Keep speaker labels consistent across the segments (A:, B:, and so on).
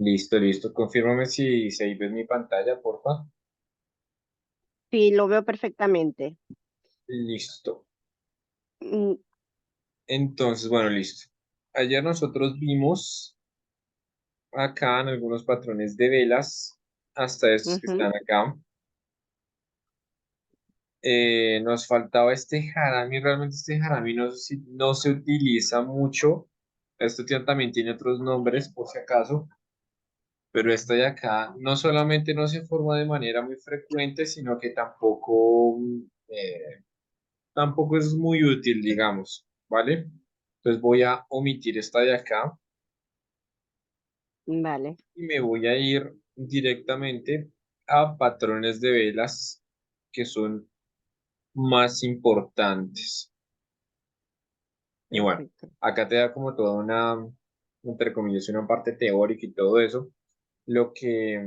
A: Listo, listo. Confírmame si ahí ves mi pantalla, porfa.
B: Sí, lo veo perfectamente.
A: Listo.
B: Mm,
A: Entonces, bueno, listo. Ayer nosotros vimos acá en algunos patrones de velas, hasta estos que
B: ujú.
A: están acá. Nos faltaba este harami. Realmente este harami no se utiliza mucho. También tiene otros nombres, por si acaso. Pero esta de acá no solamente no se forma de manera muy frecuente, sino que tampoco es muy útil, digamos, ¿vale? Entonces voy a omitir esta de acá
B: Vale,
A: y me voy a ir directamente a patrones de velas que son más importantes. Y bueno,
B: perfecto.
A: acá te da como toda entre comillas, una parte teórica y todo eso. Lo que,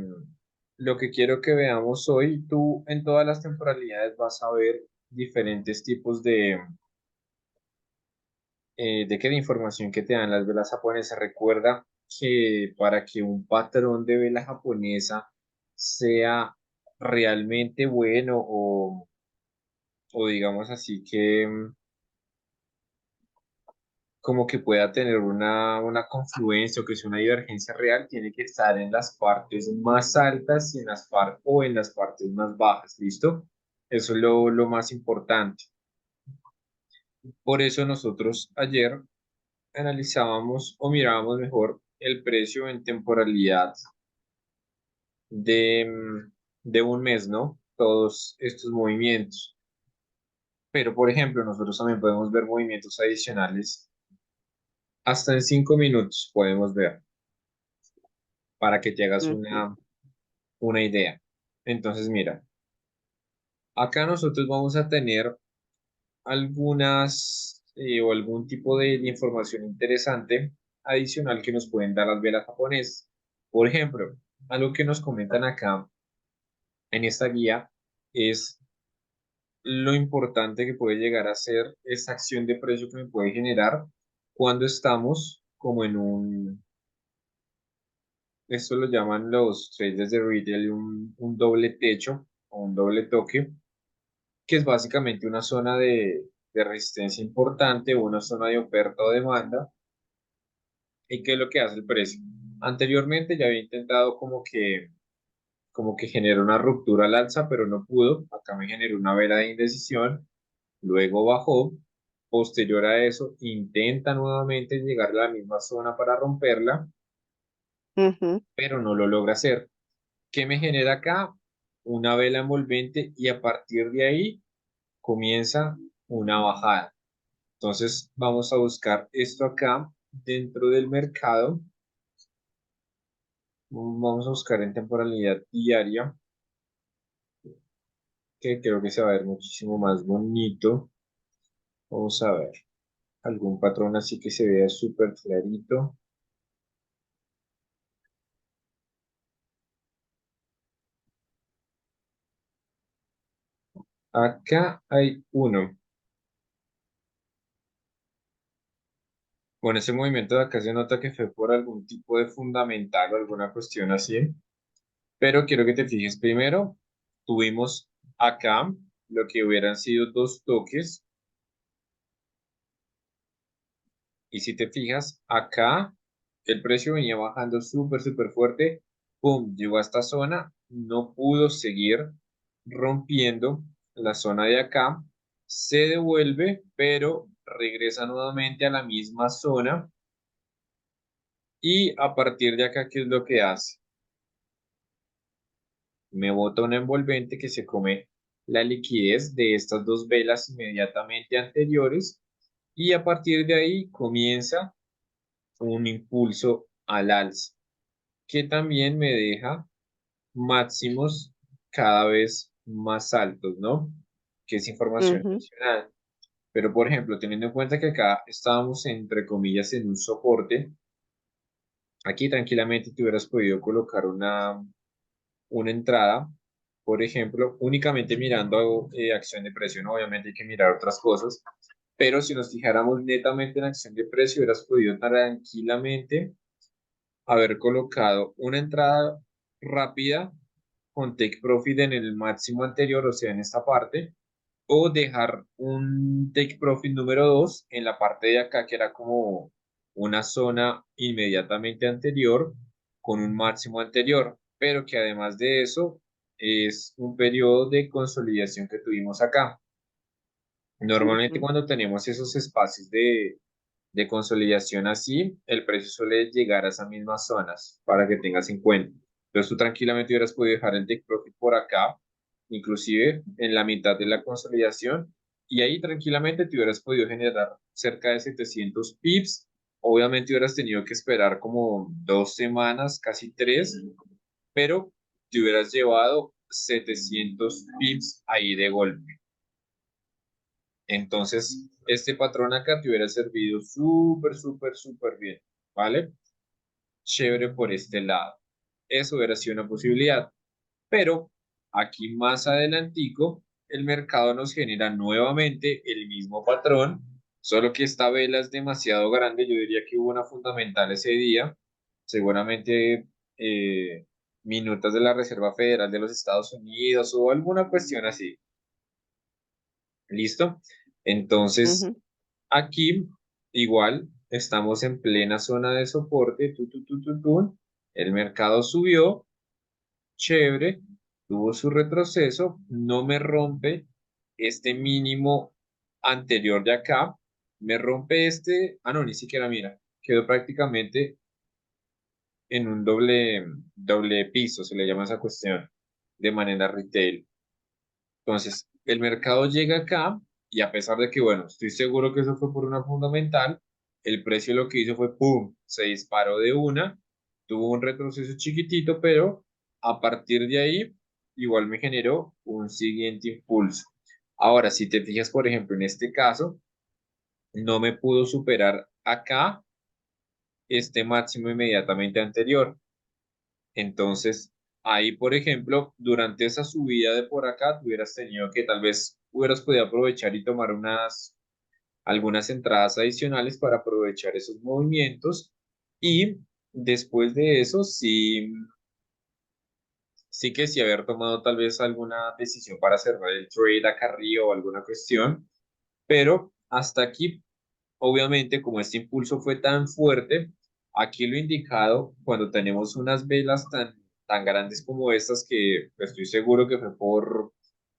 A: lo que quiero que veamos hoy, tú en todas las temporalidades vas a ver diferentes tipos de información que te dan las velas japonesas. Recuerda que para que un patrón de vela japonesa sea realmente bueno o digamos así que como que pueda tener una confluencia o que sea una divergencia real, tiene que estar en las partes más altas y o en las partes más bajas, ¿listo? Eso es lo más importante. Por eso nosotros ayer analizábamos o mirábamos mejor el precio en temporalidad de un mes, ¿no? Todos estos movimientos. Pero, por ejemplo, nosotros también podemos ver movimientos adicionales. Hasta en 5 minutos podemos ver para que te hagas
B: Ujú,
A: una idea. Entonces, mira, acá nosotros vamos a tener algunas o algún tipo de información interesante adicional que nos pueden dar las velas japonesas. Por ejemplo, algo que nos comentan acá en esta guía es lo importante que puede llegar a ser esa acción de precio que me puede generar cuando estamos como esto lo llaman los traders de retail, un doble techo o un doble toque, que es básicamente una zona de resistencia importante o una zona de oferta o demanda. ¿Y qué es lo que hace el precio? Anteriormente ya había intentado como que generar una ruptura al alza, pero no pudo. Acá me generó una vela de indecisión, luego bajó. Posterior a eso, intenta nuevamente llegar a la misma zona para romperla,
B: ujú,
A: pero no lo logra hacer. ¿Qué me genera acá? Una vela envolvente y a partir de ahí comienza una bajada. Entonces vamos a buscar esto acá dentro del mercado. Vamos a buscar en temporalidad diaria, que creo que se va a ver muchísimo más bonito. Vamos a ver algún patrón así que se vea súper clarito. Acá hay uno. Con ese movimiento de acá se nota que fue por algún tipo de fundamental o alguna cuestión así. Pero quiero que te fijes primero. Tuvimos acá lo que hubieran sido dos toques. Y si te fijas, acá el precio venía bajando súper, súper fuerte. ¡Pum! Llegó a esta zona, no pudo seguir rompiendo la zona de acá. Se devuelve, pero regresa nuevamente a la misma zona. Y a partir de acá, ¿qué es lo que hace? Me bota un envolvente que se come la liquidez de estas dos velas inmediatamente anteriores. Y a partir de ahí comienza un impulso al alza, que también me deja máximos cada vez más altos, ¿no? Que es información
B: ujú.
A: adicional. Pero, por ejemplo, teniendo en cuenta que acá estábamos, entre comillas, en un soporte, aquí tranquilamente te hubieras podido colocar una entrada, por ejemplo, únicamente mirando acción de precio, ¿no? Obviamente hay que mirar otras cosas, pero si nos fijáramos netamente en acción de precio, hubieras podido tranquilamente haber colocado una entrada rápida con take profit en el máximo anterior, o sea, en esta parte, o dejar un take profit número 2 en la parte de acá, que era como una zona inmediatamente anterior con un máximo anterior, pero que además de eso es un periodo de consolidación que tuvimos acá. Normalmente
B: Ujú,
A: cuando tenemos esos espacios de consolidación así, el precio suele llegar a esas mismas zonas para que tengas en cuenta. Entonces tú tranquilamente hubieras podido dejar el take profit por acá, inclusive en la mitad de la consolidación, y ahí tranquilamente te hubieras podido generar cerca de 700 pips. Obviamente hubieras tenido que esperar como 2 semanas, casi 3, pero te hubieras llevado 700 pips ahí de golpe. Entonces, este patrón acá te hubiera servido súper, súper, súper bien, ¿vale? Chévere por este lado. Eso hubiera sido una posibilidad. Pero aquí más adelantico, el mercado nos genera nuevamente el mismo patrón, solo que esta vela es demasiado grande. Yo diría que hubo una fundamental ese día. Seguramente minutas de la Reserva Federal de los Estados Unidos o alguna cuestión así. ¿Listo? Entonces,
B: ujú,
A: aquí igual estamos en plena zona de soporte. Tu. El mercado subió, chévere, tuvo su retroceso, no me rompe este mínimo anterior de acá, me rompe este, no, ni siquiera mira, quedó prácticamente en un doble piso, se le llama esa cuestión, de manera retail. Entonces, el mercado llega acá y a pesar de que, bueno, estoy seguro que eso fue por una fundamental, el precio lo que hizo fue, ¡pum!, se disparó de una, tuvo un retroceso chiquitito, pero a partir de ahí, igual me generó un siguiente impulso. Ahora, si te fijas, por ejemplo, en este caso, no me pudo superar acá este máximo inmediatamente anterior. Entonces, ahí, por ejemplo, durante esa subida de por acá, tú hubieras tenido que tal vez hubieras podido aprovechar y tomar algunas entradas adicionales para aprovechar esos movimientos. Y después de eso, sí, sí que sí haber tomado tal vez alguna decisión para cerrar el trade acá arriba o alguna cuestión. Pero hasta aquí, obviamente, como este impulso fue tan fuerte, aquí lo indicado, cuando tenemos unas velas tan grandes como estas, que estoy seguro que fue por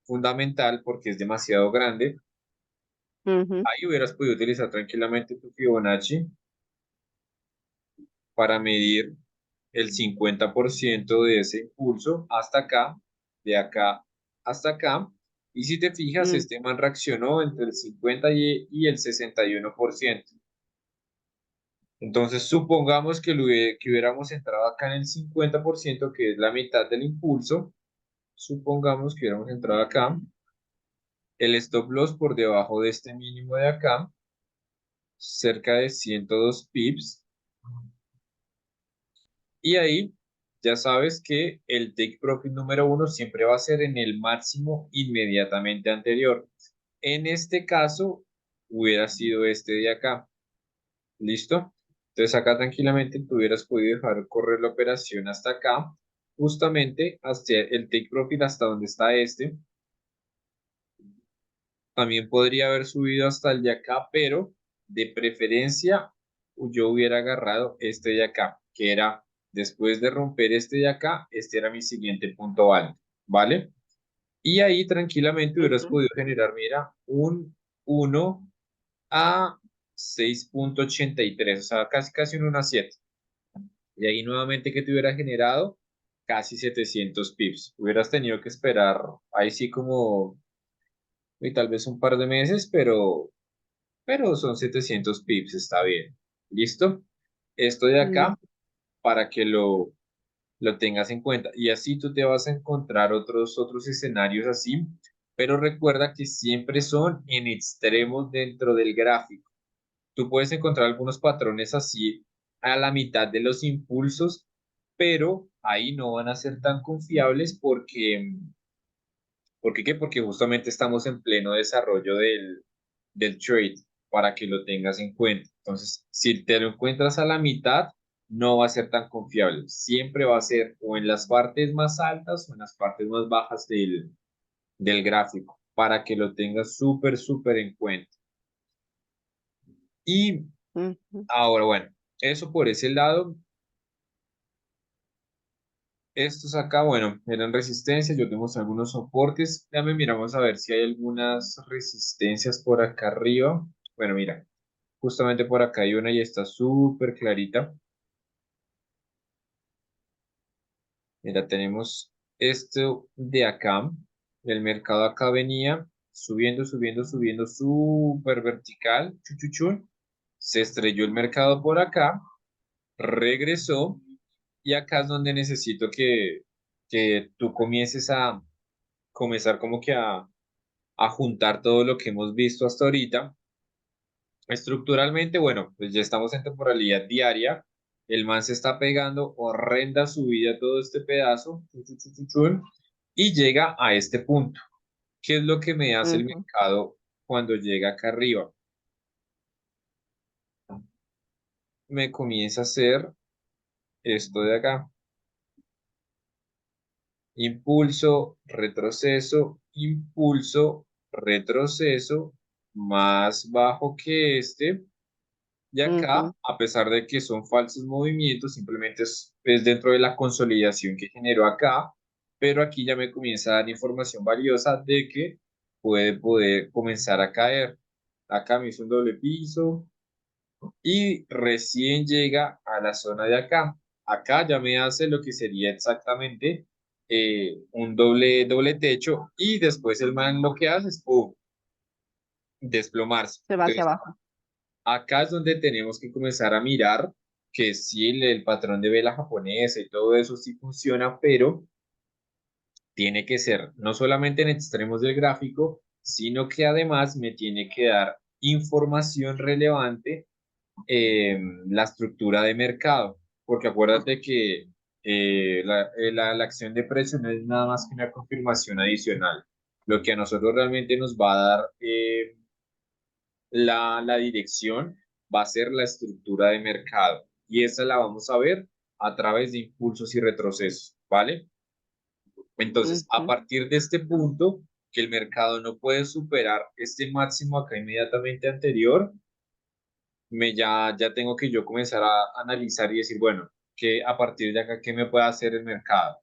A: fundamental, porque es demasiado grande,
B: ujú,
A: ahí hubieras podido utilizar tranquilamente tu Fibonacci para medir el 50% de ese impulso hasta acá, de acá hasta acá. Y si te fijas,
B: mm,
A: este man reaccionó entre el 50 y el 61%. Entonces, supongamos que hubiéramos entrado acá en el 50%, que es la mitad del impulso. Supongamos que hubiéramos entrado acá. El stop loss por debajo de este mínimo de acá, cerca de 102 pips. Y ahí ya sabes que el take profit número uno siempre va a ser en el máximo inmediatamente anterior. En este caso, hubiera sido este de acá. ¿Listo? Entonces acá tranquilamente tú hubieras podido dejar correr la operación hasta acá, justamente hasta el take profit hasta donde está este. También podría haber subido hasta el de acá, pero de preferencia yo hubiera agarrado este de acá, que era después de romper este de acá, este era mi siguiente punto alto, ¿vale? Y ahí tranquilamente hubieras
B: ujú,
A: podido generar, mira, un 1 a 6,83, o sea, casi un 1 a 7. Y ahí nuevamente que te hubiera generado casi 700 pips. Hubieras tenido que esperar ahí sí como y tal vez un par de meses, pero son 700 pips, está bien. ¿Listo? Esto de
B: mm,
A: acá para que lo tengas en cuenta. Y así tú te vas a encontrar otros escenarios así, pero recuerda que siempre son en extremos dentro del gráfico. Tú puedes encontrar algunos patrones así a la mitad de los impulsos, pero ahí no van a ser tan confiables ¿por qué? Porque justamente estamos en pleno desarrollo del trade para que lo tengas en cuenta. Entonces, si te lo encuentras a la mitad, no va a ser tan confiable. Siempre va a ser o en las partes más altas o en las partes más bajas del gráfico, para que lo tengas súper, súper en cuenta. Y
B: ujú,
A: ahora, bueno, eso por ese lado. Estos acá, bueno, eran resistencias. Yo tengo algunos soportes. Ya me miramos a ver si hay algunas resistencias por acá arriba. Bueno, mira, justamente por acá hay una y está súper clarita. Mira, tenemos esto de acá. El mercado acá venía subiendo, subiendo, subiendo, súper vertical. Chuchuchun. Se estrelló el mercado por acá, regresó y acá es donde necesito que tú comiences a comenzar como que a juntar todo lo que hemos visto hasta ahorita. Estructuralmente, bueno, pues ya estamos en temporalidad diaria. El man se está pegando horrenda subida todo este pedazo chun, chun, chun, chun, chun, y llega a este punto. ¿Qué es lo que me hace el
B: ujú,
A: mercado cuando llega acá arriba? Me comienza a hacer esto de acá. Impulso, retroceso, impulso, retroceso, más bajo que este. Y acá,
B: ujú,
A: a pesar de que son falsos movimientos, simplemente es dentro de la consolidación que generó acá, pero aquí ya me comienza a dar información valiosa de que puede poder comenzar a caer. Acá me hizo un doble piso y recién llega a la zona de acá. Acá ya me hace lo que sería exactamente un doble techo y después el man lo que hace es ¡pum! Desplomarse.
B: se va hacia
A: Entonces,
B: abajo.
A: acá es donde tenemos que comenzar a mirar que sí el patrón de vela japonesa y todo eso sí funciona, pero tiene que ser no solamente en extremos del gráfico, sino que además me tiene que dar información relevante la estructura de mercado, porque acuérdate que la acción de precio no es nada más que una confirmación adicional. Lo que a nosotros realmente nos va a dar la dirección va a ser la estructura de mercado y esa la vamos a ver a través de impulsos y retrocesos, ¿vale? Entonces, a
B: Ujú,
A: partir de este punto, que el mercado no puede superar este máximo acá inmediatamente anterior, ya tengo que yo comenzar a analizar y decir, bueno, que a partir de acá, ¿qué me puede hacer el mercado?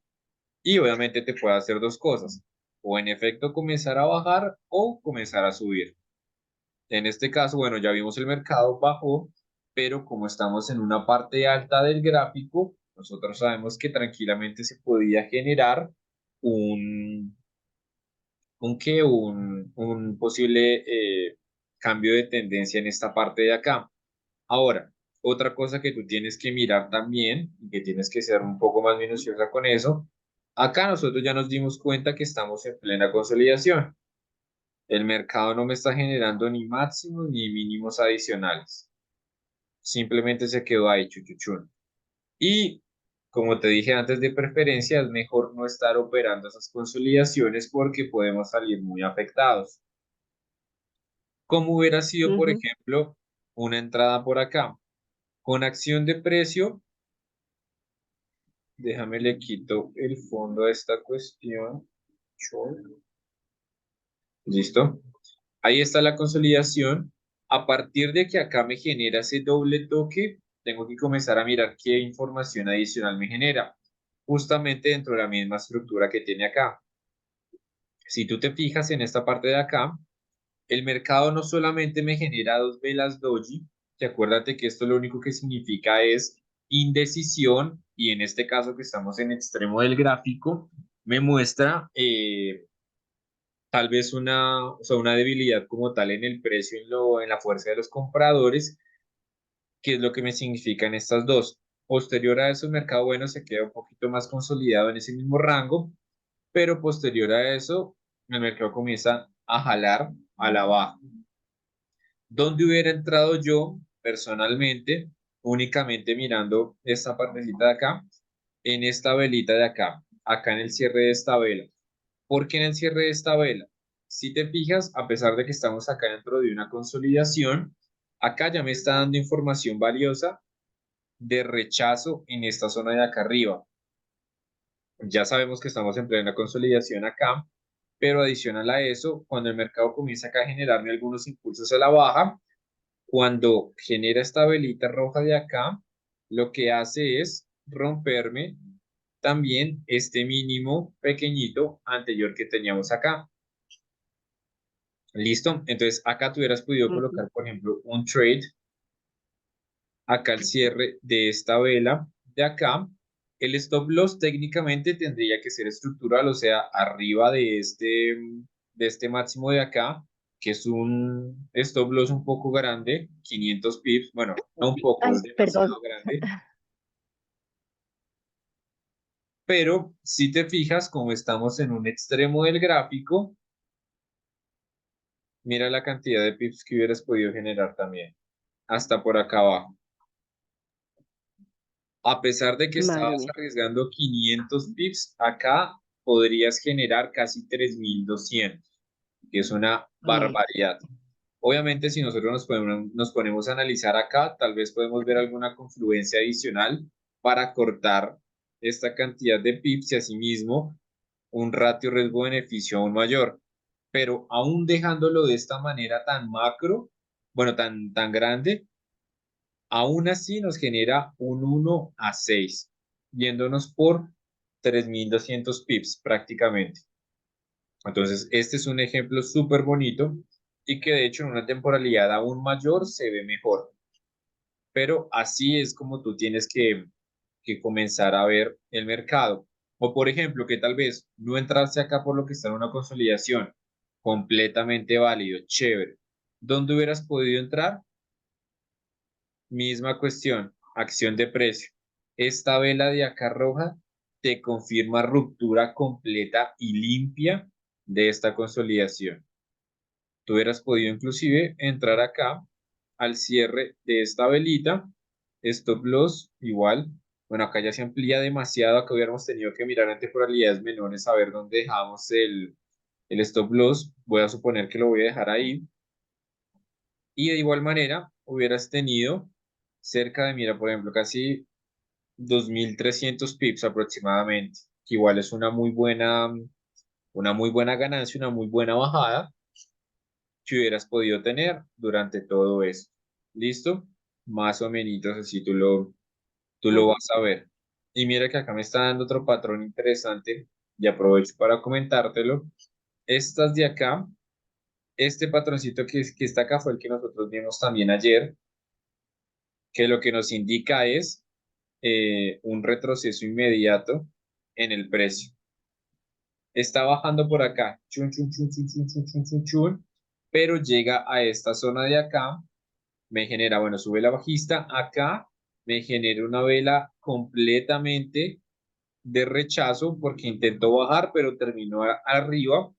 A: Y obviamente te puede hacer dos cosas, o en efecto comenzar a bajar o comenzar a subir. En este caso, bueno, ya vimos el mercado bajó, pero como estamos en una parte alta del gráfico, nosotros sabemos que tranquilamente se podía generar un, un posible cambio de tendencia en esta parte de acá. Ahora, otra cosa que tú tienes que mirar también y que tienes que ser un poco más minuciosa con eso, acá nosotros ya nos dimos cuenta que estamos en plena consolidación. El mercado no me está generando ni máximos ni mínimos adicionales. Simplemente se quedó ahí, chuchuchun. Y como te dije antes, de preferencia es mejor no estar operando esas consolidaciones porque podemos salir muy afectados. Como hubiera sido, por
B: ujú,
A: ejemplo, una entrada por acá. Con acción de precio, déjame le quito el fondo a esta cuestión. ¿Listo? Ahí está la consolidación. A partir de que acá me genera ese doble toque, tengo que comenzar a mirar qué información adicional me genera, justamente dentro de la misma estructura que tiene acá. Si tú te fijas en esta parte de acá, el mercado no solamente me genera dos velas doji, que acuérdate que esto lo único que significa es indecisión, y en este caso que estamos en extremo del gráfico, me muestra tal vez o sea, una debilidad como tal en el precio, en la fuerza de los compradores, que es lo que me significan estas dos. Posterior a eso, el mercado bueno se queda un poquito más consolidado en ese mismo rango, pero posterior a eso, el mercado comienza a jalar a la baja. ¿Dónde hubiera entrado yo personalmente, únicamente mirando esta partecita de acá, en esta velita de acá, acá en el cierre de esta vela? ¿Por qué en el cierre de esta vela? Si te fijas, a pesar de que estamos acá dentro de una consolidación, acá ya me está dando información valiosa de rechazo en esta zona de acá arriba. Ya sabemos que estamos en plena consolidación acá, pero adicional a eso, cuando el mercado comienza acá a generarme algunos impulsos a la baja, cuando genera esta velita roja de acá, lo que hace es romperme también este mínimo pequeñito anterior que teníamos acá. ¿Listo? Entonces acá tú hubieras podido
B: Ujú.
A: colocar, por ejemplo, un trade acá al cierre de esta vela de acá. El stop loss técnicamente tendría que ser estructural, o sea, arriba de este máximo de acá, que es un stop loss un poco grande, 500 pips, bueno, no un poco,
B: Ay,
A: es
B: perdón.
A: demasiado grande, pero si te fijas, como estamos en un extremo del gráfico, mira la cantidad de pips que hubieras podido generar también, hasta por acá abajo. A pesar de que
B: Madre
A: estabas
B: mía.
A: arriesgando 500 pips, acá podrías generar casi 3200, que es una
B: Mm,
A: barbaridad. Obviamente, si nosotros nos ponemos a analizar acá, tal vez podemos ver alguna confluencia adicional para cortar esta cantidad de pips y asimismo un ratio riesgo-beneficio aún mayor. Pero aún dejándolo de esta manera tan macro, bueno, tan grande, aún así nos genera un 1-6, yéndonos por 3200 pips prácticamente. Entonces, este es un ejemplo súper bonito y que de hecho en una temporalidad aún mayor se ve mejor. Pero así es como tú tienes que comenzar a ver el mercado. O por ejemplo, que tal vez no entrarse acá por lo que está en una consolidación, completamente válido, chévere. ¿Dónde hubieras podido entrar? Misma cuestión, acción de precio. Esta vela de acá roja te confirma ruptura completa y limpia de esta consolidación. Tú hubieras podido inclusive entrar acá al cierre de esta velita, stop loss igual. Bueno, acá ya se amplía demasiado, acá hubiéramos tenido que mirar en temporalidades menores a ver dónde dejamos el stop loss. Voy a suponer que lo voy a dejar ahí. Y de igual manera, hubieras tenido cerca de, mira, por ejemplo, casi 2300 pips aproximadamente, que igual es una muy buena ganancia, una muy buena bajada que hubieras podido tener durante todo esto. ¿Listo? Más o menos así tú lo
B: ujú.
A: vas a ver. Y mira que acá me está dando otro patrón interesante y aprovecho para comentártelo. Estas de acá, este patroncito que está acá fue el que nosotros vimos también ayer, que lo que nos indica es un retroceso inmediato en el precio. Está bajando por acá, chun, chun, chun, chun, chun, chun, chun, chun, chun, pero llega a esta zona de acá, me genera, bueno, sube la bajista, acá me genera una vela completamente de rechazo porque intentó bajar, pero terminó arriba.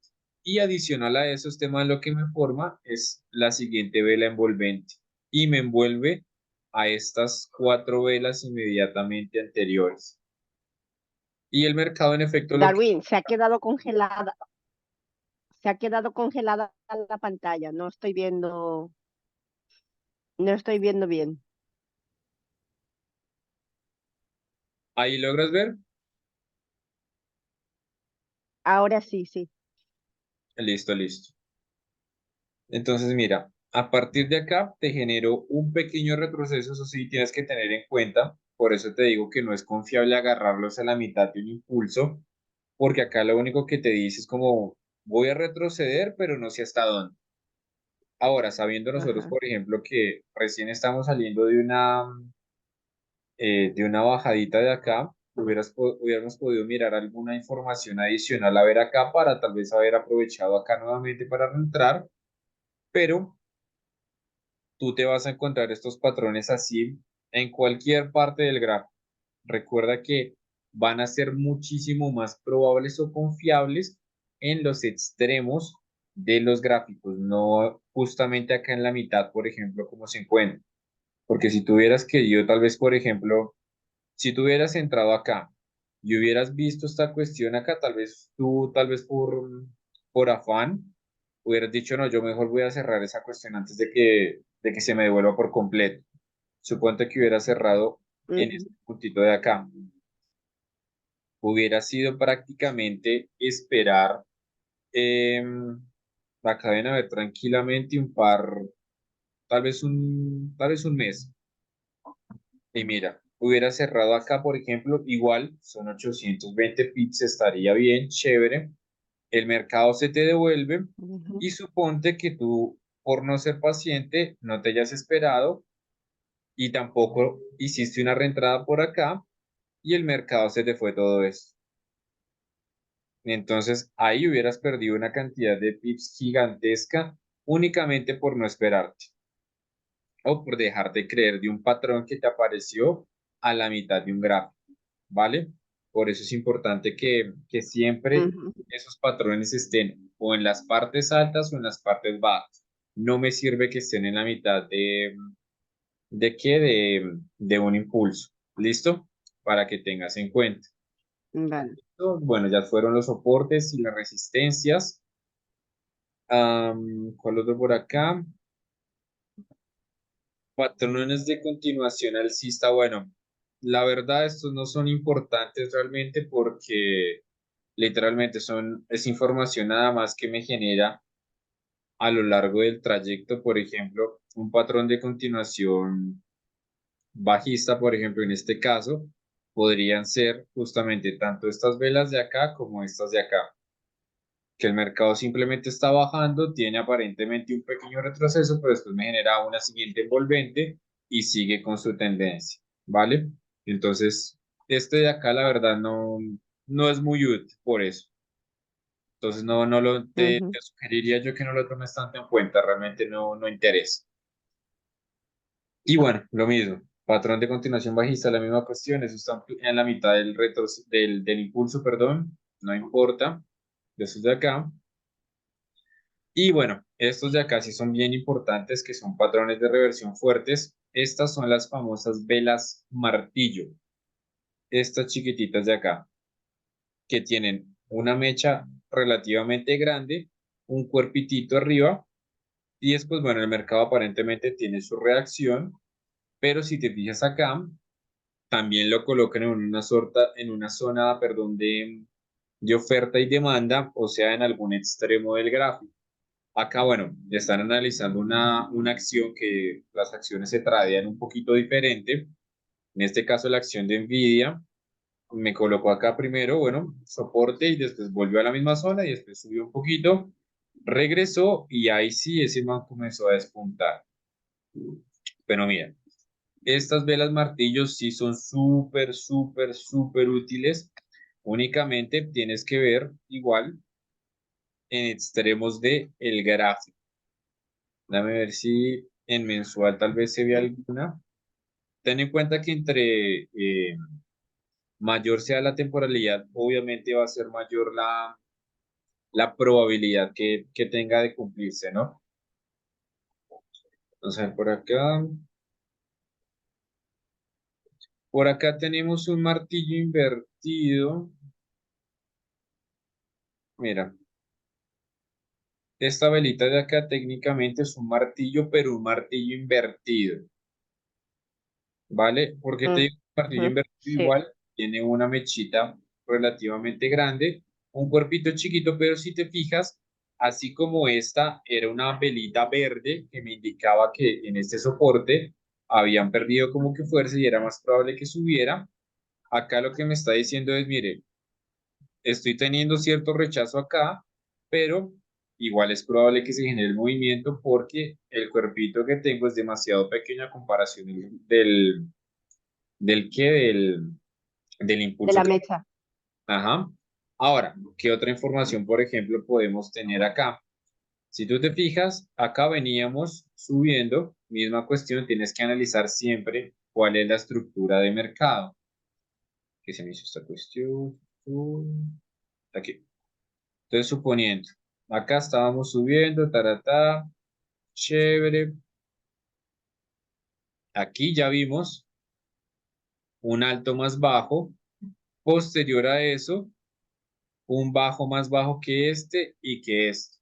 A: Y adicional a eso, este más lo que me forma es la siguiente vela envolvente y me envuelve a estas cuatro velas inmediatamente anteriores. Y el mercado, en efecto, lo que...
B: Darwin, se ha quedado congelada la pantalla. No estoy viendo bien.
A: Ahí logras ver.
B: Ahora sí, sí.
A: Listo, listo. Entonces, mira, a partir de acá te generó un pequeño retroceso, eso sí tienes que tener en cuenta. Por eso te digo que no es confiable agarrarlos a la mitad de un impulso, porque acá lo único que te dice es como voy a retroceder, pero no sé hasta dónde. Ahora, sabiendo nosotros,
B: Ajá.
A: por ejemplo, que recién estamos saliendo de una bajadita de acá, hubiéramos podido mirar alguna información adicional a ver acá para tal vez haber aprovechado acá nuevamente para entrar, pero tú te vas a encontrar estos patrones así en cualquier parte del gráfico. Recuerda que van a ser muchísimo más probables o confiables en los extremos de los gráficos, no justamente acá en la mitad, por ejemplo, como se encuentra. Porque si tuvieras querido, tal vez, por ejemplo, si tú hubieras entrado acá y hubieras visto esta cuestión acá, tal vez tú, tal vez por afán, hubieras dicho, no, yo mejor voy a cerrar esa cuestión antes de que se me devuelva por completo. Suponte que hubiera cerrado en
B: Ujú,
A: este puntito de acá. Hubiera sido prácticamente esperar, acá deben haber tranquilamente un par, tal vez un mes. Y mira, hubiera cerrado acá, por ejemplo, igual son 820 pips, estaría bien, chévere. El mercado se te devuelve
B: ujú,
A: y suponte que tú, por no ser paciente, no te hayas esperado y tampoco hiciste una reentrada por acá y el mercado se te fue todo esto. Entonces ahí hubieras perdido una cantidad de pips gigantesca únicamente por no esperarte o por dejarte creer de un patrón que te apareció a la mitad de un gráfico, ¿vale? Por eso es importante que siempre
B: ujú.
A: esos patrones estén o en las partes altas o en las partes bajas. No me sirve que estén en la mitad ¿de qué? De un impulso. ¿Listo? Para que tengas en cuenta.
B: Vale.
A: Bueno, ya fueron los soportes y las resistencias. ¿Cuál otro por acá? Patrones de continuación alcista. Bueno, la verdad estos no son importantes realmente porque literalmente es información nada más que me genera a lo largo del trayecto, por ejemplo, un patrón de continuación bajista, por ejemplo, en este caso, podrían ser justamente tanto estas velas de acá como estas de acá, que el mercado simplemente está bajando, tiene aparentemente un pequeño retroceso, pero después me genera una siguiente envolvente y sigue con su tendencia, ¿vale? Entonces, este de acá, la verdad, no es muy útil por eso. Entonces,
B: Ujú,
A: te sugeriría yo que no lo tomes tanto en cuenta, realmente no interesa. Y bueno, lo mismo, patrón de continuación bajista, la misma cuestión, eso está en la mitad del impulso, perdón, no importa, de esos de acá. Y bueno, estos de acá sí son bien importantes, que son patrones de reversión fuertes. Estas son las famosas velas martillo, estas chiquititas de acá, que tienen una mecha relativamente grande, un cuerpitito arriba, y después, bueno, el mercado aparentemente tiene su reacción, pero si te fijas acá, también lo colocan en una zona, perdón, de oferta y demanda, o sea, en algún extremo del gráfico. Acá, bueno, están analizando una acción que las acciones se tradean un poquito diferente. En este caso, la acción de Nvidia me colocó acá primero, bueno, soporte y después volvió a la misma zona y después subió un poquito, regresó y ahí sí ese man comenzó a despuntar. Pero mira, estas velas martillos sí son súper, súper, súper útiles. Únicamente tienes que ver igual en extremos de el gráfico. Dame ver si en mensual tal vez se ve alguna. Ten en cuenta que entre mayor sea la temporalidad, obviamente va a ser mayor la probabilidad que tenga de cumplirse, ¿no? Entonces, por acá tenemos un martillo invertido. Mira, esta velita de acá técnicamente es un martillo, pero un martillo invertido. ¿Vale? Porque te digo, el martillo
B: ujú.
A: invertido
B: Sí,
A: igual tiene una mechita relativamente grande, un cuerpito chiquito, pero si te fijas, así como esta era una velita verde que me indicaba que en este soporte habían perdido como que fuerza y era más probable que subiera, acá lo que me está diciendo es, mire, estoy teniendo cierto rechazo acá, pero igual es probable que se genere el movimiento porque el cuerpito que tengo es demasiado pequeño a comparación del que del
B: de
A: impulso
B: la
A: que...
B: mecha.
A: Ajá. Ahora, ¿qué otra información, por ejemplo, podemos tener acá? Si tú te fijas, acá veníamos subiendo, misma cuestión, tienes que analizar siempre cuál es la estructura de mercado. ¿Qué se me hizo esta cuestión? Aquí. Entonces, suponiendo, acá estábamos subiendo, taratá, chévere. Aquí ya vimos un alto más bajo. Posterior a eso, un bajo más bajo que este y que este.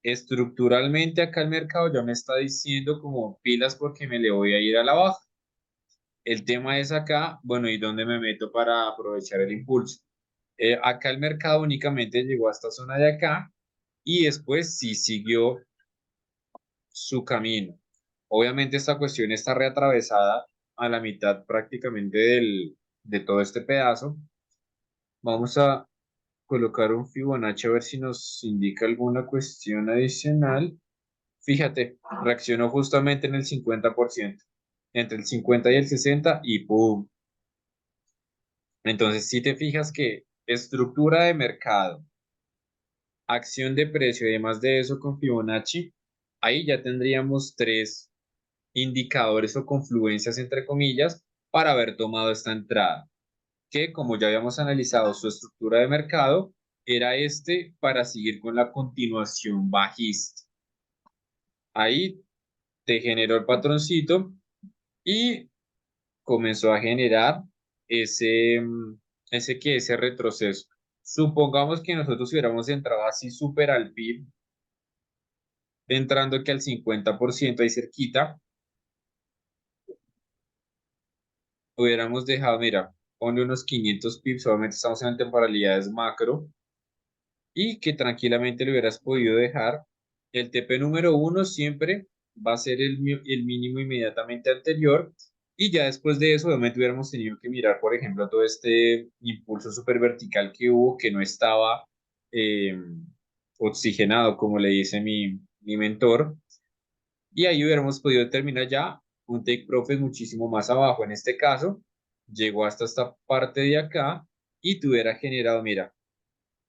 A: Estructuralmente acá el mercado ya me está diciendo como pilas porque me le voy a ir a la baja. El tema es acá, bueno, ¿y dónde me meto para aprovechar el impulso? Acá el mercado únicamente llegó a esta zona de acá y después sí siguió su camino. Obviamente esta cuestión está reatravesada a la mitad prácticamente de todo este pedazo. Vamos a colocar un Fibonacci a ver si nos indica alguna cuestión adicional. Fíjate, reaccionó justamente en el 50%, entre el 50 y el 60 y ¡pum! Entonces, si te fijas que estructura de mercado, acción de precio y además de eso con Fibonacci, ahí ya tendríamos tres indicadores o confluencias entre comillas para haber tomado esta entrada, que como ya habíamos analizado su estructura de mercado, era este para seguir con la continuación bajista. Ahí te generó el patroncito y comenzó a generar ese, ese retroceso. Supongamos que nosotros hubiéramos entrado así súper al PIB, entrando que al 50% ahí cerquita, hubiéramos dejado, mira, ponle unos 500 pips, obviamente estamos en temporalidades macro, y que tranquilamente le hubieras podido dejar. El TP número uno siempre va a ser el mínimo inmediatamente anterior, y ya después de eso, obviamente hubiéramos tenido que mirar, por ejemplo, todo este impulso super vertical que hubo, que no estaba eh, oxigenado, como le dice mi mentor, y ahí hubiéramos podido determinar ya un take profit muchísimo más abajo. En este caso, llegó hasta esta parte de acá y te hubiera generado, mira,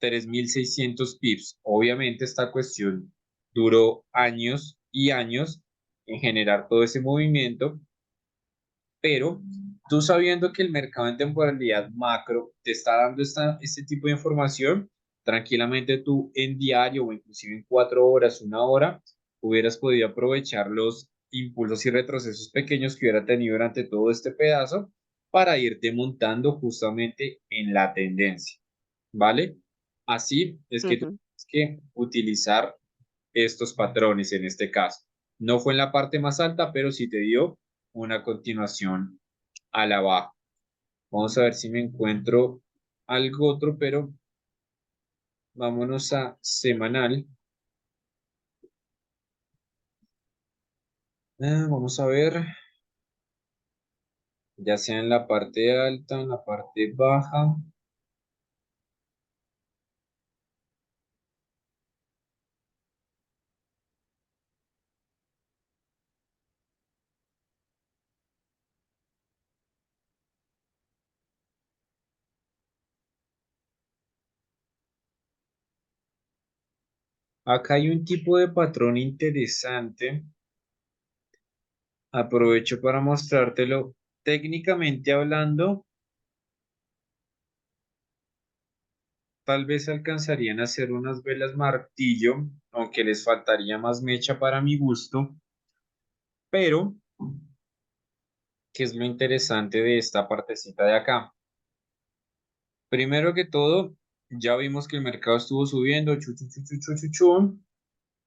A: 3.600 pips. Obviamente esta cuestión duró años y años en generar todo ese movimiento, pero tú sabiendo que el mercado en temporalidad macro te está dando este tipo de información, tranquilamente tú en diario o inclusive en 4 horas, 1 hora, hubieras podido aprovechar los impulsos y retrocesos pequeños que hubiera tenido durante todo este pedazo para irte montando justamente en la tendencia, ¿vale? Así es que tú
B: Ujú,
A: tienes que utilizar estos patrones en este caso. No fue en la parte más alta, pero sí te dio una continuación a la baja. Vamos a ver si me encuentro algo otro, pero vámonos a semanal. Vamos a ver, ya sea en la parte alta, en la parte baja. Acá hay un tipo de patrón interesante. Aprovecho para mostrártelo. Técnicamente hablando, tal vez alcanzarían a hacer unas velas martillo, aunque les faltaría más mecha para mi gusto, pero ¿qué es lo interesante de esta partecita de acá? Primero que todo, ya vimos que el mercado estuvo subiendo, chu, chu, chu, chu, chu, chu, chu,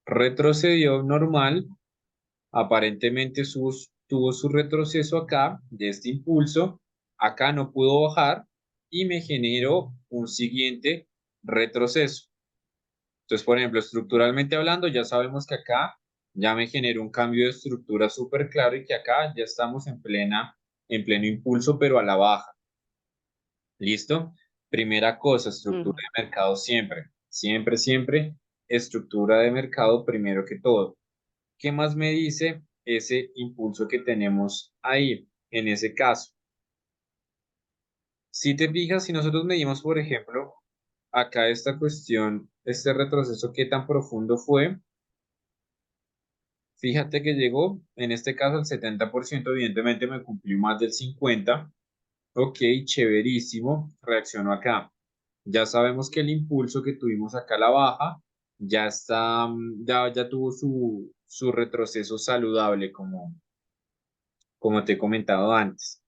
A: retrocedió normal, aparentemente tuvo su retroceso acá, de este impulso, acá no pudo bajar y me generó un siguiente retroceso. Entonces, por ejemplo, estructuralmente hablando, ya sabemos que acá ya me generó un cambio de estructura súper claro y que acá ya estamos en pleno impulso, pero a la baja. ¿Listo? Primera cosa, estructura
B: ujú,
A: de mercado siempre. Siempre, siempre, estructura de mercado primero que todo. ¿Qué más me dice ese impulso que tenemos ahí? En ese caso, si te fijas, si nosotros medimos, por ejemplo, acá esta cuestión, este retroceso, ¿qué tan profundo fue? Fíjate que llegó, en este caso, al 70%, evidentemente me cumplió más del 50%. Ok, chéverísimo, reaccionó acá. Ya sabemos que el impulso que tuvimos acá a la baja ya está, ya tuvo su retroceso saludable, como te he comentado antes.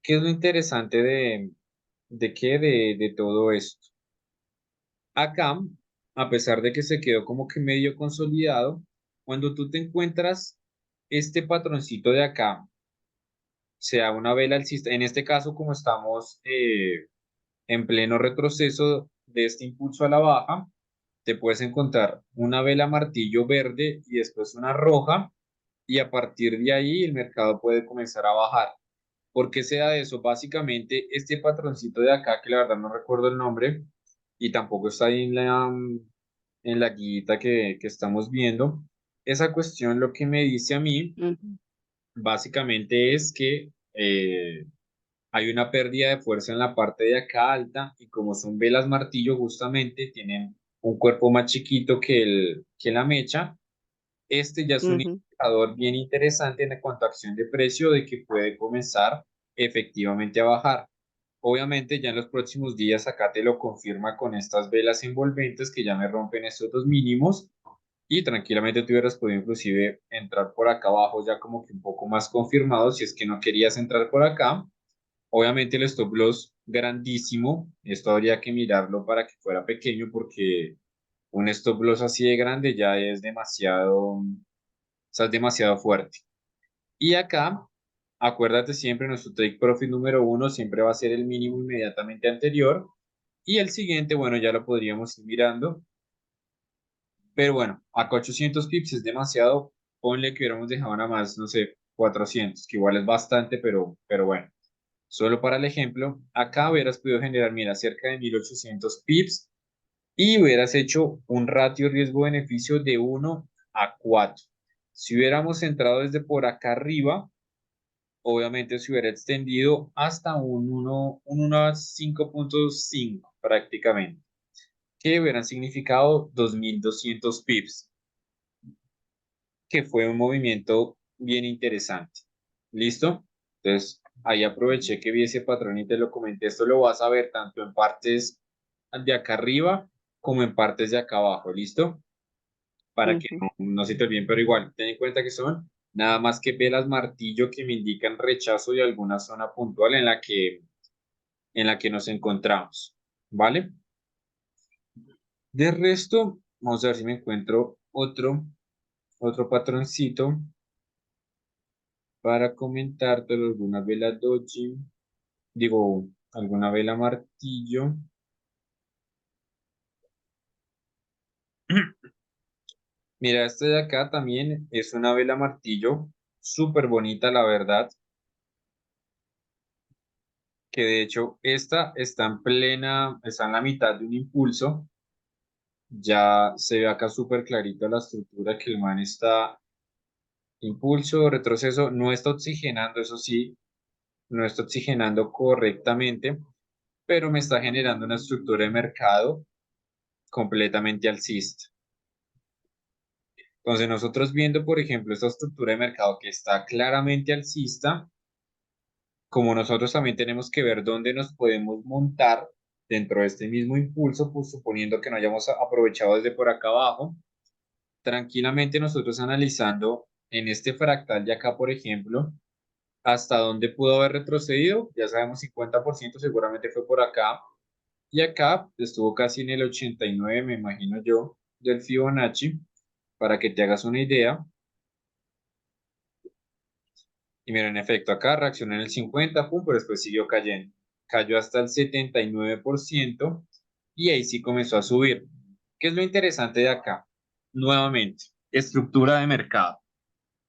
A: ¿Qué es lo interesante de todo esto? Acá, a pesar de que se quedó como que medio consolidado, cuando tú te encuentras este patroncito de acá, sea una vela alcista. En este caso, como estamos en pleno retroceso de este impulso a la baja, te puedes encontrar una vela martillo verde y después una roja, y a partir de ahí el mercado puede comenzar a bajar. ¿Por qué se da eso? Básicamente, este patroncito de acá, que la verdad no recuerdo el nombre, y tampoco está ahí en la guita que estamos viendo, esa cuestión lo que me dice a mí,
B: Ujú,
A: básicamente es que hay una pérdida de fuerza en la parte de acá alta, y como son velas martillo, justamente tienen un cuerpo más chiquito que la mecha. Este ya es un
B: ujú,
A: indicador bien interesante en cuanto a acción de precio de que puede comenzar efectivamente a bajar. Obviamente ya en los próximos días acá te lo confirma con estas velas envolventes que ya me rompen estos dos mínimos, y tranquilamente tú hubieras podido inclusive entrar por acá abajo ya como que un poco más confirmado si es que no querías entrar por acá. Obviamente el stop loss grandísimo, esto habría que mirarlo para que fuera pequeño, porque un stop loss así de grande ya es demasiado, o sea, es demasiado fuerte. Y acá, acuérdate siempre, nuestro take profit número uno siempre va a ser el mínimo inmediatamente anterior, y el siguiente, bueno, ya lo podríamos ir mirando, pero bueno, acá 800 pips es demasiado. Ponle que hubiéramos dejado nada más, no sé, 400, que igual es bastante, pero bueno. Solo para el ejemplo, acá hubieras podido generar, mira, cerca de 1800 pips, y hubieras hecho un ratio riesgo-beneficio de 1 a 4. Si hubiéramos entrado desde por acá arriba, obviamente se hubiera extendido hasta un 1 a 5.5 prácticamente, que hubieran significado 2200 pips, que fue un movimiento bien interesante. ¿Listo? Entonces, ahí aproveché que vi ese patrón y te lo comenté. Esto lo vas a ver tanto en partes de acá arriba como en partes de acá abajo. ¿Listo? Para que
B: ujú.
A: no se te olviden, pero igual, ten en cuenta que son nada más que velas martillo que me indican rechazo de alguna zona puntual en la que nos encontramos. ¿Vale? De resto, vamos a ver si me encuentro otro patroncito para comentarte alguna vela doji, digo, alguna vela martillo. Mira, este de acá también es una vela martillo, súper bonita, la verdad, que de hecho esta está en plena, está en la mitad de un impulso. Ya se ve acá súper clarito la estructura que el man está, impulso, retroceso, no está oxigenando, eso sí, no está oxigenando correctamente, pero me está generando una estructura de mercado completamente alcista. Entonces, nosotros viendo, por ejemplo, esta estructura de mercado que está claramente alcista, como nosotros también tenemos que ver dónde nos podemos montar dentro de este mismo impulso, pues suponiendo que no hayamos aprovechado desde por acá abajo, tranquilamente nosotros analizando en este fractal de acá, por ejemplo, hasta dónde pudo haber retrocedido, ya sabemos 50% seguramente fue por acá, y acá estuvo casi en el 89, me imagino yo, del Fibonacci, para que te hagas una idea. Y mira, en efecto, acá reaccionó en el 50, pum, pero después siguió cayendo. Cayó hasta el 79%, y ahí sí comenzó a subir. ¿Qué es lo interesante de acá? Nuevamente, estructura de mercado.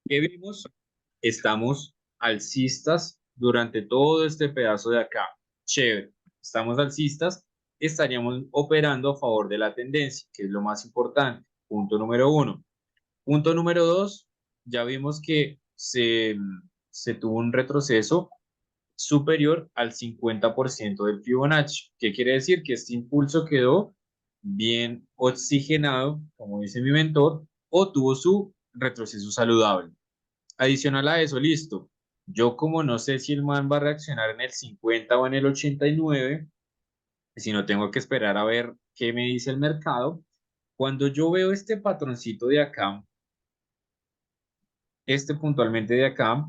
A: ¿Qué vimos? Estamos alcistas durante todo este pedazo de acá. Chévere, estamos alcistas, estaríamos operando a favor de la tendencia, que es lo más importante. Punto número uno. Punto número dos, ya vimos que se tuvo un retroceso superior al 50% del Fibonacci. ¿Qué quiere decir? Que este impulso quedó bien oxigenado, como dice mi mentor, o tuvo su retroceso saludable. Adicional a eso, listo. Yo como no sé si el man va a reaccionar en el 50 o en el 89, si no tengo que esperar a ver qué me dice el mercado. Cuando yo veo este patroncito de acá, este puntualmente de acá,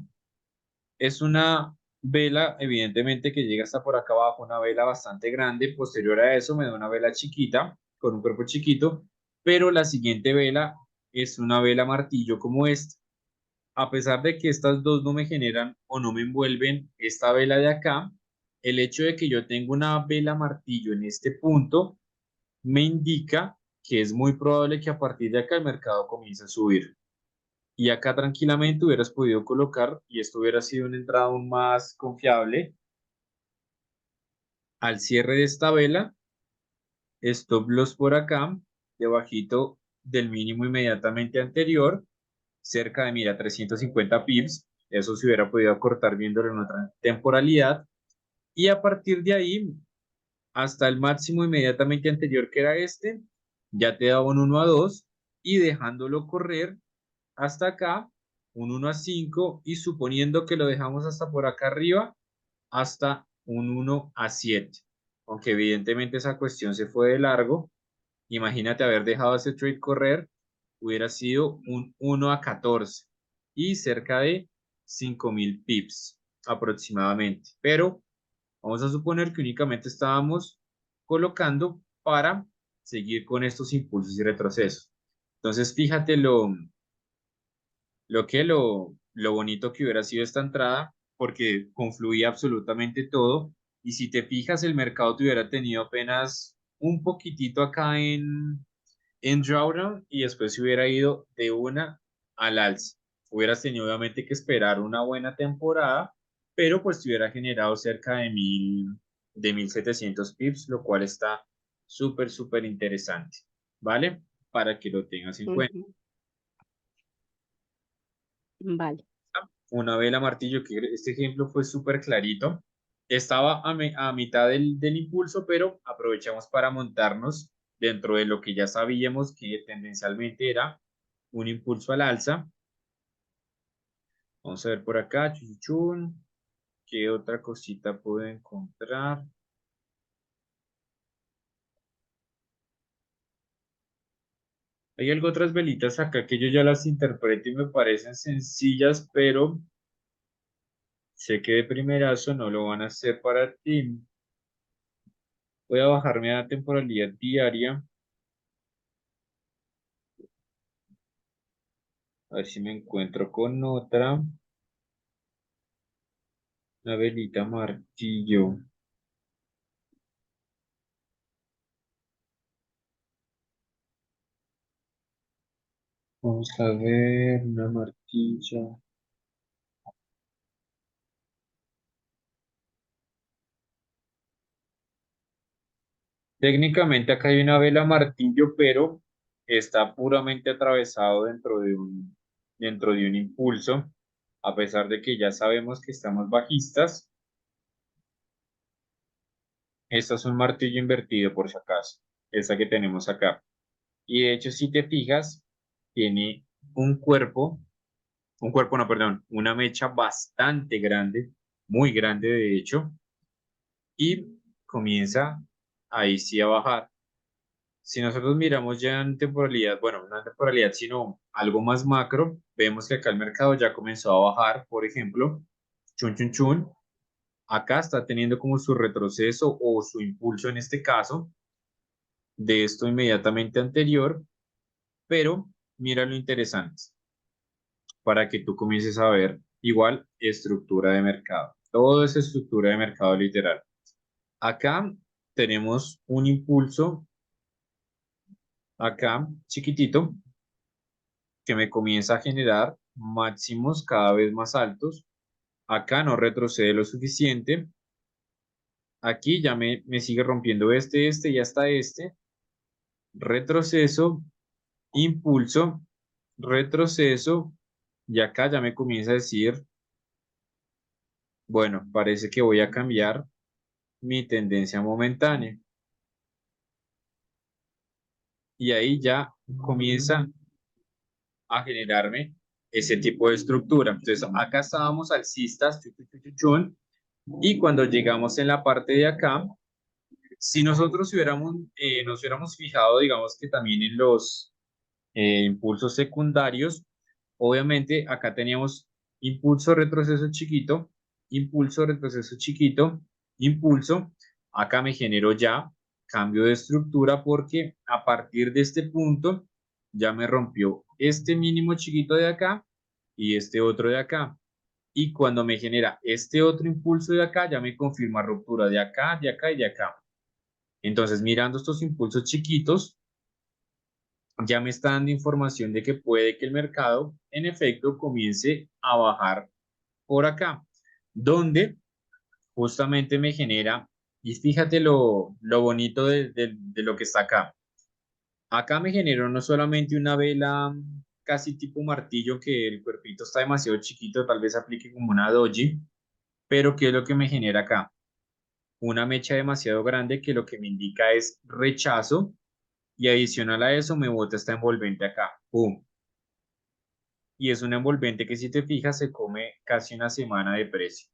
A: es una vela, evidentemente, que llega hasta por acá abajo, una vela bastante grande. Posterior a eso me da una vela chiquita, con un cuerpo chiquito, pero la siguiente vela es una vela martillo como esta. a pesar de que estas dos no me generan o no me envuelven esta vela de acá, el hecho de que yo tengo una vela martillo en este punto me indica que es muy probable que a partir de acá el mercado comience a subir. Y acá tranquilamente hubieras podido colocar, y esto hubiera sido una entrada aún más confiable, al cierre de esta vela, stop loss por acá, debajito del mínimo inmediatamente anterior, cerca de, mira, 350 pips, eso se hubiera podido acortar viéndolo en otra temporalidad, y a partir de ahí, hasta el máximo inmediatamente anterior que era este, ya te daba un 1 a 2, y dejándolo correr hasta acá, un 1 a 5, y suponiendo que lo dejamos hasta por acá arriba, hasta un 1 a 7. Aunque evidentemente esa cuestión se fue de largo, imagínate haber dejado ese trade correr, hubiera sido un 1 a 14 y cerca de 5.000 pips aproximadamente. Pero vamos a suponer que únicamente estábamos colocando para seguir con estos impulsos y retrocesos. Entonces, fíjate lo bonito que hubiera sido esta entrada, porque confluía absolutamente todo. Y si te fijas, el mercado te hubiera tenido apenas un poquitito acá en drawdown y después se hubiera ido de una al alza. Hubieras tenido obviamente que esperar una buena temporada, pero pues te hubiera generado cerca de 1.700 pips, lo cual está súper, súper interesante, ¿vale? Para que lo tengas en cuenta.
B: Ujú. Vale.
A: Una vela martillo, que este ejemplo fue súper clarito. Estaba a mitad del impulso, pero aprovechamos para montarnos dentro de lo que ya sabíamos que tendencialmente era un impulso al alza. Vamos a ver por acá, chuchuchun, qué otra cosita puedo encontrar. Hay algo otras velitas acá que yo ya las interpreto y me parecen sencillas, pero sé que de primerazo no lo van a hacer para ti. Voy a bajarme a temporalidad diaria. A ver si me encuentro con otra. Una velita martillo. Vamos a ver, una martilla. Técnicamente acá hay una vela martillo, pero está puramente atravesado dentro de un impulso. A pesar de que ya sabemos que estamos bajistas, esta es un martillo invertido por si acaso. Esta que tenemos acá. Y de hecho, si te fijas, tiene un cuerpo, no, perdón, una mecha bastante grande, muy grande de hecho, y comienza ahí sí a bajar. Si nosotros miramos ya en temporalidad, bueno, no en temporalidad, sino algo más macro, vemos que acá el mercado ya comenzó a bajar, por ejemplo, chun chun chun, acá está teniendo como su retroceso o su impulso en este caso de esto inmediatamente anterior, pero mira lo interesante, para que tú comiences a ver igual estructura de mercado. Todo es estructura de mercado literal. Acá tenemos un impulso, acá chiquitito, que me comienza a generar máximos cada vez más altos. Acá no retrocede lo suficiente. Aquí ya me sigue rompiendo y hasta este. Retroceso, impulso, retroceso. Y acá ya me comienza a decir, bueno, parece que voy a cambiar mi tendencia momentánea. Y ahí ya comienza a generarme ese tipo de estructura. Entonces, acá estábamos alcistas, y cuando llegamos en la parte de acá, si nosotros nos hubiéramos fijado, digamos que también en los impulsos secundarios, obviamente acá teníamos impulso, retroceso chiquito, impulso, retroceso chiquito, impulso. Acá me generó ya cambio de estructura porque a partir de este punto ya me rompió este mínimo chiquito de acá y este otro de acá. Y cuando me genera este otro impulso de acá, ya me confirma ruptura de acá, de acá y de acá. Entonces, mirando estos impulsos chiquitos, ya me está dando información de que puede que el mercado, en efecto, comience a bajar por acá, donde justamente me genera, y fíjate lo bonito de lo que está acá. Acá me generó no solamente una vela casi tipo martillo, que el cuerpito está demasiado chiquito, tal vez aplique como una doji, pero ¿qué es lo que me genera acá? Una mecha demasiado grande que lo que me indica es rechazo y adicional a eso me bota esta envolvente acá. ¡Pum! Y es una envolvente que si te fijas se come casi una semana de precio.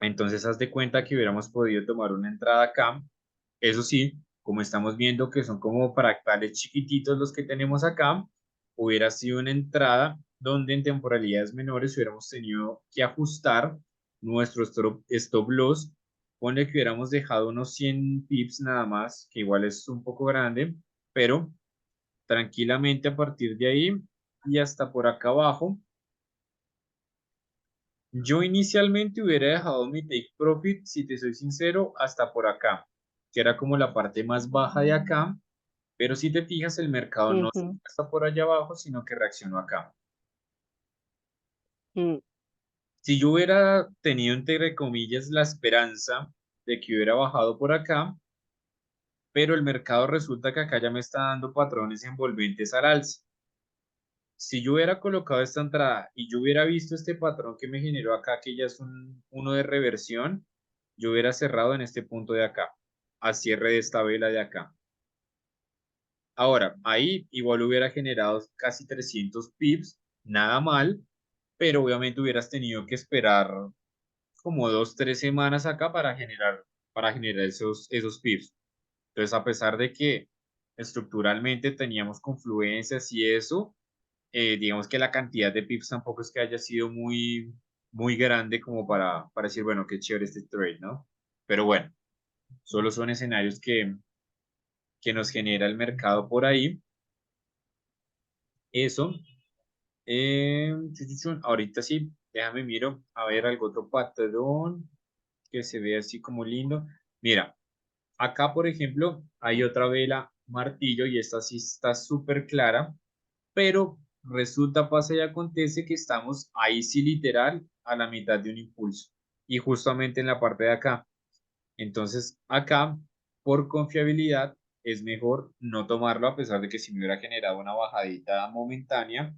A: Entonces haz de cuenta que hubiéramos podido tomar una entrada acá. Eso sí, como estamos viendo que son como fractales chiquititos los que tenemos acá, hubiera sido una entrada donde en temporalidades menores hubiéramos tenido que ajustar nuestro stop loss. Ponle que hubiéramos dejado unos 100 pips nada más, que igual es un poco grande, pero tranquilamente a partir de ahí y hasta por acá abajo. Yo inicialmente hubiera dejado mi take profit, si te soy sincero, hasta por acá, que era como la parte más baja de acá, pero si te fijas, el mercado no
B: Ujú,
A: está por allá abajo, sino que reaccionó acá.
B: mm,
A: Si yo hubiera tenido, entre comillas, la esperanza de que hubiera bajado por acá, pero el mercado resulta que acá ya me está dando patrones envolventes al alza. Si yo hubiera colocado esta entrada y yo hubiera visto este patrón que me generó acá, que ya es uno de reversión, yo hubiera cerrado en este punto de acá, a cierre de esta vela de acá. Ahora, ahí igual hubiera generado casi 300 pips, nada mal, pero obviamente hubieras tenido que esperar como 2, 3 semanas acá para generar esos pips. Entonces, a pesar de que estructuralmente teníamos confluencias y eso, digamos que la cantidad de pips tampoco es que haya sido muy grande como para decir, bueno, qué chévere este trade, ¿no? Pero bueno, solo son escenarios que nos genera el mercado por ahí. Eso. Ahorita sí, déjame miro a ver algo otro patrón que se ve así como lindo. Mira, acá por ejemplo hay otra vela martillo y esta sí está súper clara, pero resulta, pasa y acontece que estamos ahí sí literal a la mitad de un impulso y justamente en la parte de acá. Entonces acá, por confiabilidad, es mejor no tomarlo a pesar de que si me hubiera generado una bajadita momentánea,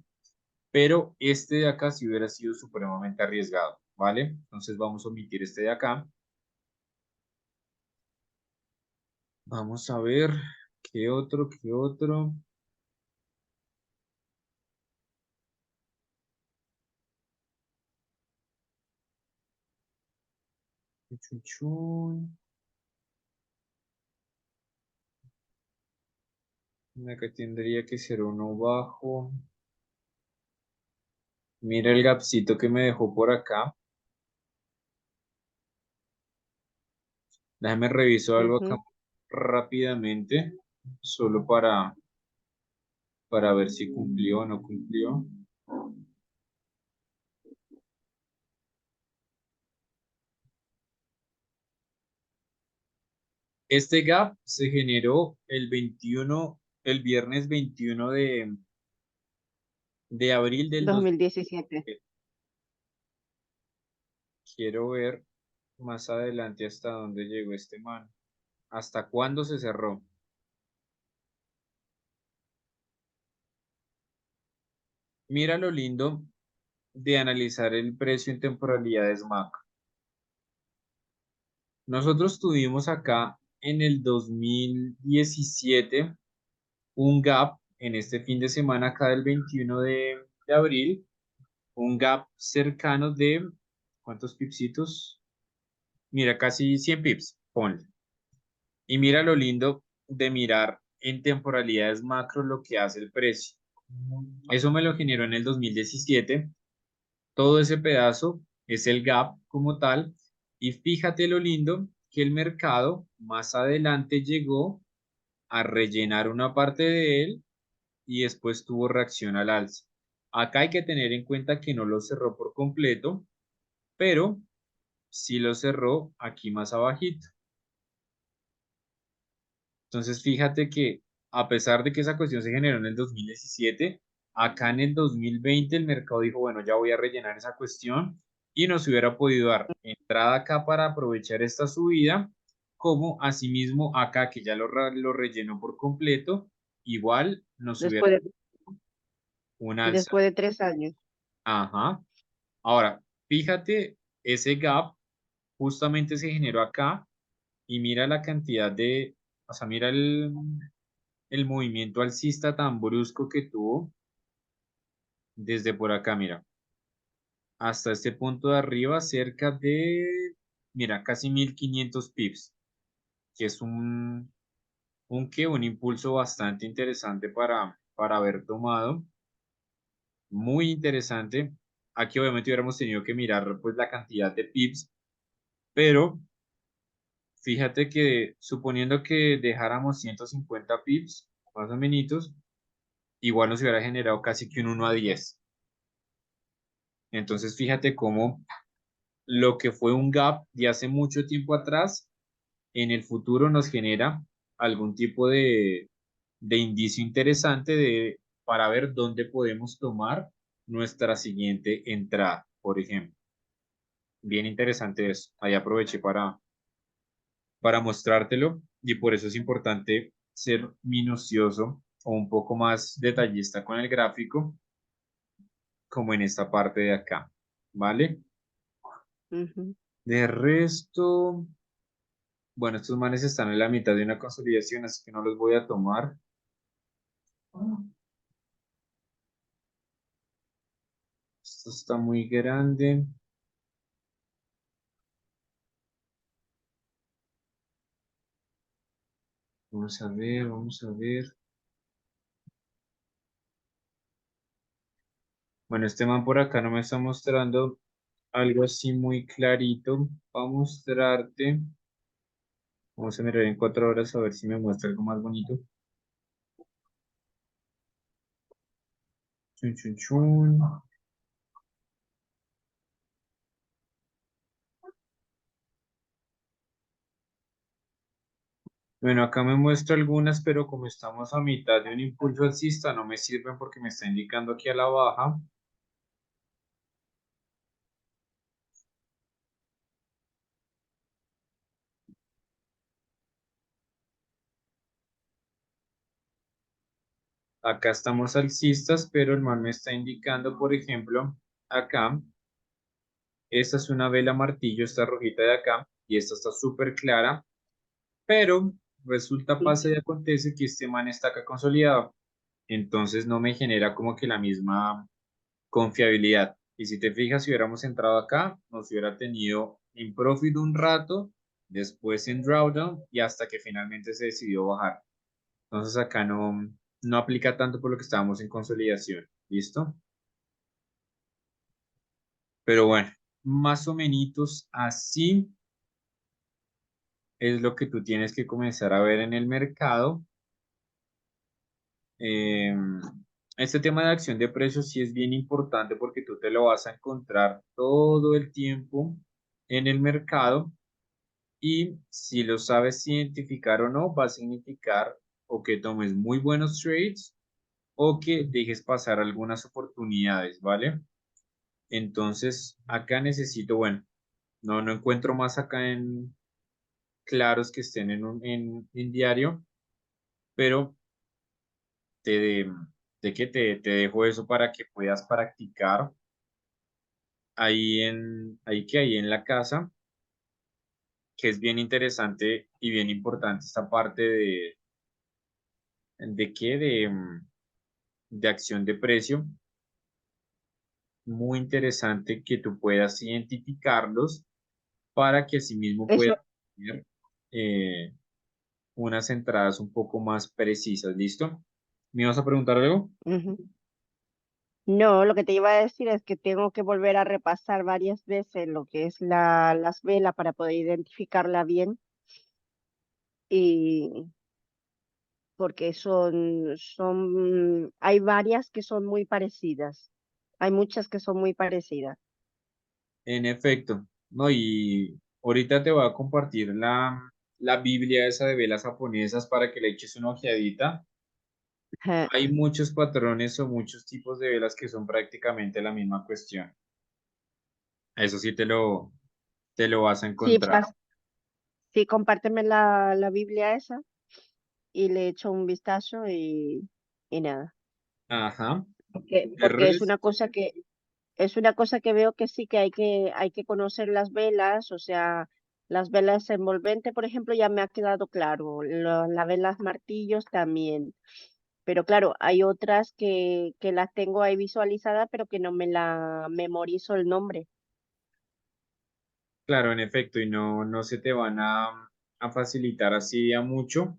A: pero este de acá sí hubiera sido supremamente arriesgado, ¿vale? Entonces vamos a omitir este de acá. Vamos a ver qué otro, qué otro. Chun, chun. Acá tendría que ser uno bajo. Mira el gapcito que me dejó por acá. Déjame reviso algo acá
B: ujú.
A: rápidamente, solo para ver si cumplió o no cumplió. Este gap se generó el viernes 21 de abril del
B: 2017.
A: 2017. Quiero ver más adelante hasta dónde llegó este man. ¿Hasta cuándo se cerró? Mira lo lindo de analizar el precio en temporalidades macro. Nosotros tuvimos acá en el 2017 un gap en este fin de semana acá del 21 de abril, un gap cercano de, ¿cuántos pipsitos? Mira, casi 100 pips, ponle. Y mira lo lindo de mirar en temporalidades macro lo que hace el precio. Eso me lo generó en el 2017. Todo ese pedazo es el gap como tal. Y fíjate lo lindo que el mercado más adelante llegó a rellenar una parte de él y después tuvo reacción al alza. Acá hay que tener en cuenta que no lo cerró por completo, pero sí lo cerró aquí más abajito. Entonces, fíjate que a pesar de que esa cuestión se generó en el 2017, acá en el 2020 el mercado dijo, bueno, ya voy a rellenar esa cuestión y nos hubiera podido dar entrada acá para aprovechar esta subida, como asimismo acá que ya lo rellenó por completo, igual nos hubiera
B: Después de,
A: un alza.
B: después de 3 años.
A: Ajá. Ahora, fíjate, ese gap justamente se generó acá y mira la cantidad de, o sea, mira el movimiento alcista tan brusco que tuvo desde por acá, mira, hasta este punto de arriba, cerca de, mira, casi 1500 pips, que es un impulso bastante interesante para haber tomado, muy interesante. Aquí obviamente hubiéramos tenido que mirar pues la cantidad de pips, pero fíjate que suponiendo que dejáramos 150 pips, más o menos, igual nos hubiera generado casi que un 1 a 10. Entonces, fíjate cómo lo que fue un gap de hace mucho tiempo atrás, en el futuro nos genera algún tipo de indicio interesante para ver dónde podemos tomar nuestra siguiente entrada, por ejemplo. Bien interesante eso. Ahí aproveché para mostrártelo y por eso es importante ser minucioso o un poco más detallista con el gráfico, como en esta parte de acá, ¿vale?
B: Ujú.
A: De resto, bueno, estos manes están en la mitad de una consolidación, así que no los voy a tomar. Esto está muy grande. Vamos a ver, vamos a ver. Bueno, este man por acá no me está mostrando algo así muy clarito para mostrarte. Vamos a mirar en 4 horas a ver si me muestra algo más bonito. Chun, chun, chun. Bueno, acá me muestra algunas, pero como estamos a mitad de un impulso alcista, no me sirven porque me está indicando aquí a la baja. Acá estamos alcistas, pero el man me está indicando, por ejemplo, acá, esta es una vela martillo, esta rojita de acá, y esta está súper clara, pero resulta,
B: Sí.
A: pasa y acontece que este man está acá consolidado, entonces no me genera como que la misma confiabilidad. Y si te fijas, si hubiéramos entrado acá, nos hubiera tenido en profit un rato, después en drawdown y hasta que finalmente se decidió bajar. Entonces acá no aplica tanto por lo que estábamos en consolidación. ¿Listo? Pero bueno, más o menos así es lo que tú tienes que comenzar a ver en el mercado. Eh, este tema de acción de precios sí es bien importante porque tú te lo vas a encontrar todo el tiempo en el mercado y si lo sabes identificar o no, va a significar o que tomes muy buenos trades o que dejes pasar algunas oportunidades, ¿vale? Entonces, acá necesito, bueno, no encuentro más acá en claros que estén en diario, pero te, de que te dejo eso para que puedas practicar ahí en la casa, que es bien interesante y bien importante esta parte de qué, de acción de precio, muy interesante que tú puedas identificarlos para que asimismo
B: Eso,
A: puedas tener eh, unas entradas un poco más precisas. ¿Listo? ¿Me vas a preguntar algo?
B: ujú. No, lo que te iba a decir es que tengo que volver a repasar varias veces lo que es las velas para poder identificarla bien y porque hay varias que son muy parecidas. Hay muchas que son muy parecidas.
A: En efecto, no, y ahorita te voy a compartir la Biblia esa de velas japonesas para que le eches una ojeadita.
B: Ajá.
A: Hay muchos patrones o muchos tipos de velas que son prácticamente la misma cuestión. Eso sí te lo vas a
B: Sí,
A: encontrar.
B: sí, compárteme la Biblia esa y le echo un vistazo y nada.
A: Ajá. De
B: Porque
A: resto,
B: es una cosa que veo que sí que hay que conocer las velas, o sea, las velas envolventes, por ejemplo, ya me ha quedado claro, las velas martillos también, pero claro, hay otras que las tengo ahí visualizadas, pero que no me la memorizo el nombre.
A: claro, en efecto, y no se te van a facilitar así a mucho.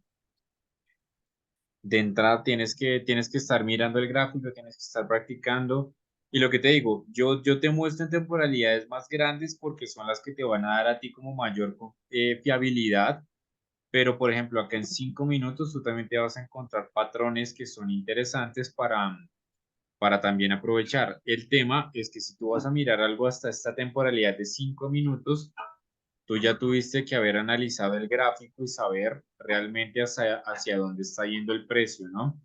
A: De entrada tienes que estar mirando el gráfico, tienes que estar practicando. Y lo que te digo, yo te muestro en temporalidades más grandes porque son las que te van a dar a ti como mayor fiabilidad. Pero, por ejemplo, acá en 5 minutos tú también te vas a encontrar patrones que son interesantes para también aprovechar. El tema es que si tú vas a mirar algo hasta esta temporalidad de 5 minutos, tú ya tuviste que haber analizado el gráfico y saber realmente hacia dónde está yendo el precio, ¿no?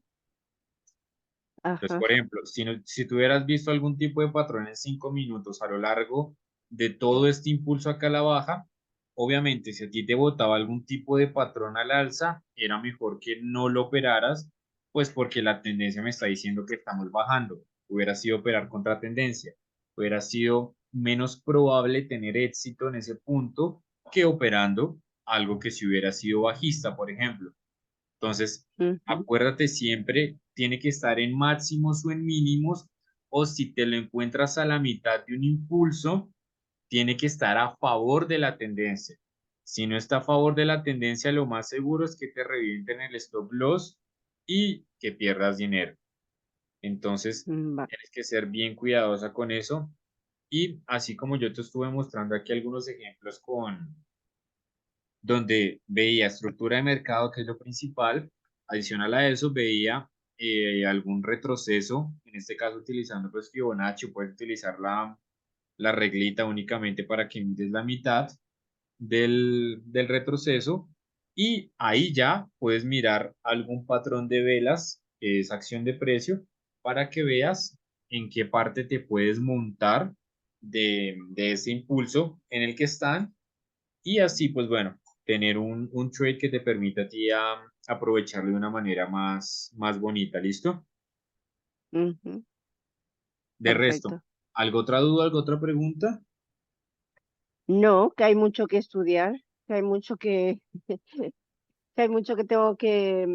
A: Entonces,
B: Ajá.
A: por ejemplo, si tú hubieras visto algún tipo de patrón en 5 minutos a lo largo de todo este impulso acá a la baja, obviamente si a ti te botaba algún tipo de patrón al alza, era mejor que no lo operaras, pues porque la tendencia me está diciendo que estamos bajando. Hubiera sido operar contra tendencia. Hubiera sido menos probable tener éxito en ese punto que operando algo que si hubiera sido bajista, por ejemplo. Entonces,
B: Ujú.
A: acuérdate siempre, tiene que estar en máximos o en mínimos, o si te lo encuentras a la mitad de un impulso, tiene que estar a favor de la tendencia. Si no está a favor de la tendencia, lo más seguro es que te revienten el stop loss y que pierdas dinero. Entonces,
B: Va.
A: tienes que ser bien cuidadosa con eso. Y así como yo te estuve mostrando aquí algunos ejemplos donde veía estructura de mercado, que es lo principal. Adicional a eso, veía algún retroceso, en este caso utilizando pues Fibonacci, puedes utilizar la reglita únicamente para que mires la mitad del retroceso y ahí ya puedes mirar algún patrón de velas, que es acción de precio, para que veas en qué parte te puedes montar de ese impulso en el que están y así, pues bueno, tener un trade que te permita a ti aprovecharlo de una manera más bonita, ¿listo?
B: Ujú.
A: De resto,
B: Perfecto.
A: ¿algo otra duda, alguna otra pregunta?
B: No, que hay mucho que estudiar, que hay mucho que hay mucho que tengo que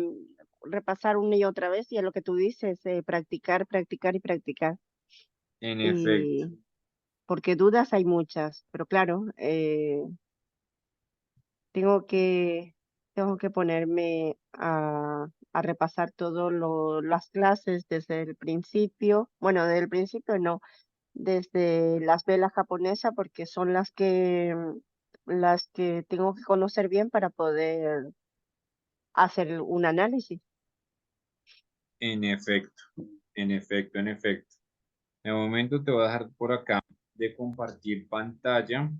B: repasar una y otra vez, y es lo que tú dices, practicar, practicar y practicar.
A: En efecto,
B: Y porque dudas hay muchas, pero claro, tengo tengo que ponerme a repasar todas las clases desde el principio, bueno, desde el principio no, desde las velas japonesas, porque son las que tengo que conocer bien para poder hacer un análisis.
A: en efecto, en efecto, en efecto. De momento te voy a dejar por acá de compartir pantalla